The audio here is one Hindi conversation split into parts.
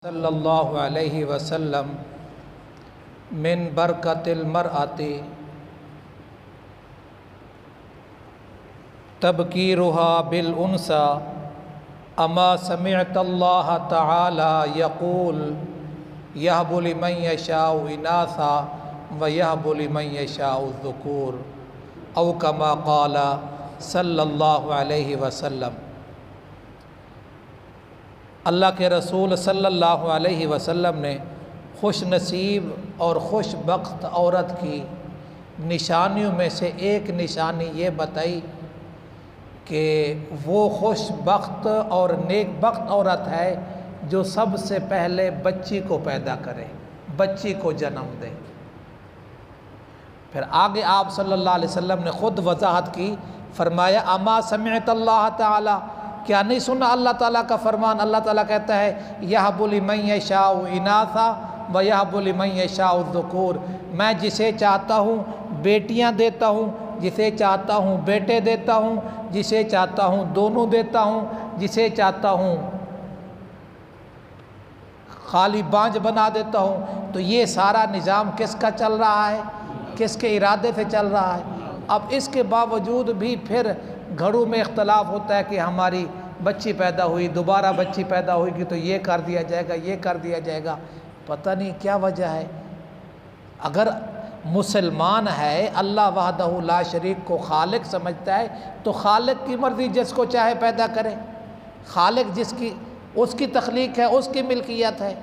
सल्लल्लाहु अलैहि वसल्लम मिन बरकतिल मरअति तबकीरुहा बिल उनसा अमा समिअतल्लाह तआला यक़ूल यहबु लिमन यशाउ इनासा व यहबु लिमन यशाउ ज़ुकूर औ कमा क़ाला सल्लल्लाहु अलैहि वसल्लम। अल्लाह के रसूल सल्लल्लाहु अलैहि वसल्लम ने खुश नसीब और खुशबख्त औरत की निशानियों में से एक निशानी ये बताई कि वो खुशबख्त और नेकबख्त औरत है जो सबसे पहले बच्ची को पैदा करे, बच्ची को जन्म दे। फिर आगे आप सल्लल्लाहु अलैहि वसल्लम ने ख़ुद वजाहत की, फरमाया अमा समिअतल्लाह ताला, क्या नहीं सुना अल्लाह ताला का फरमान। अल्लाह ताला कहता है यहबु लिमन यशाउ इनासा व यहबु लिमन यशाउ ज़ुकूर, मैं जिसे चाहता हूँ बेटियाँ देता हूँ, जिसे चाहता हूँ बेटे देता हूँ, जिसे चाहता हूँ दोनों देता हूँ, जिसे चाहता हूँ खाली बांझ बना देता हूँ। तो ये सारा निज़ाम किसका चल रहा है, किसके इरादे से चल रहा है। अब इसके बावजूद भी फिर घरों में इख्तलाफ होता है कि हमारी बच्ची पैदा हुई, दोबारा बच्ची पैदा होगी तो ये कर दिया जाएगा, ये कर दिया जाएगा, पता नहीं क्या वजह है। अगर मुसलमान है, अल्लाह वहदहू ला शरीक को खालिक समझता है तो खालिक की मर्ज़ी जिसको चाहे पैदा करे। खालिक जिसकी उसकी तख्लीक है, उसकी मिल्कियत है।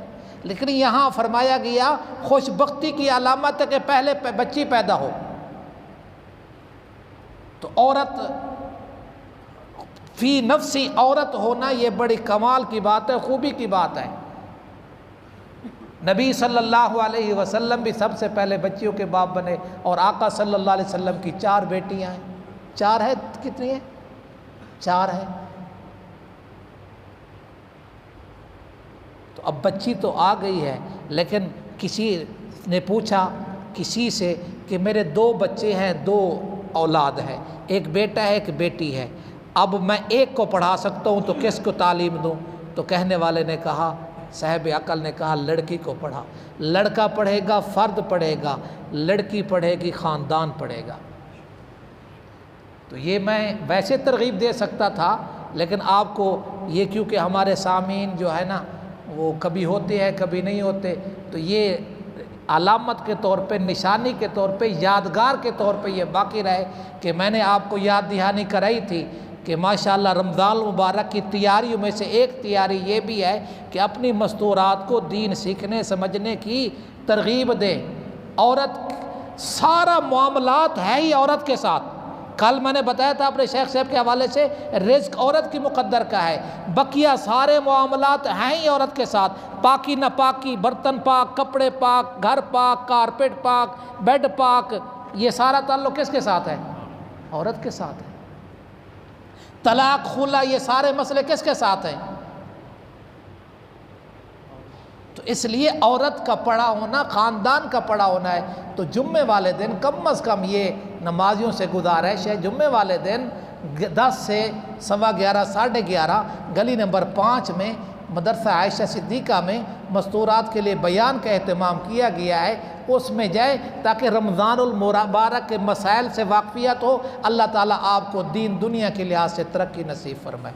लेकिन यहाँ फरमाया गया खुशबख्ती की अलामत है कि पहले बच्ची पैदा हो। तो औरत फी नफ्सी औरत होना ये बड़ी कमाल की बात है, खूबी की बात है। नबी सल्लल्लाहु अलैहि वसल्लम भी सबसे पहले बच्चियों के बाप बने और आका सल्लल्लाहु अलैहि वसल्लम की 4 बेटियां हैं। 4 है, कितनी है? 4 है। तो अब बच्ची तो आ गई है, लेकिन किसी ने पूछा किसी से कि मेरे 2 बच्चे हैं, 2 औलाद है, एक बेटा है एक बेटी है, अब मैं एक को पढ़ा सकता हूँ तो किसको तालीम दूँ? तो कहने वाले ने कहा, साहब अकल ने कहा लड़की को पढ़ा। लड़का पढ़ेगा फ़र्द पढ़ेगा, लड़की पढ़ेगी ख़ानदान पढ़ेगा। तो ये मैं वैसे तरगीब दे सकता था, लेकिन आपको ये क्योंकि हमारे सामीन जो है ना वो कभी होते हैं कभी नहीं होते, तो ये अलामत के तौर पे, निशानी के तौर पे, यादगार के तौर पे ये बाकी रहे कि मैंने आपको याद दहानी कराई थी कि माशाअल्लाह रमज़ान मुबारक की तैयारियों में से एक तैयारी ये भी है कि अपनी मस्तूरात को दीन सीखने समझने की तरगीब दें। औरत सारा मामलात है ही औरत के साथ। कल मैंने बताया था अपने शेख साहब के हवाले से, रिज़्क़ औरत की मुक़द्दर का है, बकिया सारे मामलात हैं ही औरत के साथ। पाकी नापाकी, बर्तन पाक, कपड़े पाक, घर पाक, कारपेट पाक, बेड पाक, ये सारा ताल्लुक़ किसके साथ है? औरत के साथ है। तलाक खुला, ये सारे मसले किसके साथ हैं? तो इसलिए औरत का पड़ा होना, ख़ानदान का पड़ा होना है। तो जुम्मे वाले दिन कम अज़ कम ये नमाजियों से गुजारिश है, जुम्मे वाले दिन 10 से 11:15, 11:30 गली नंबर 5 में मदरसा आयशा सिद्दीक़ा में मस्तूरात के लिए बयान का एहतमाम किया गया है, उसमें जाए ताकि रमज़ानुल मुबारक के मसाइल से वाक़फ़ियत हो। अल्लाह ताला आपको दीन दुनिया के लिहाज से तरक्की नसीब फरमाए।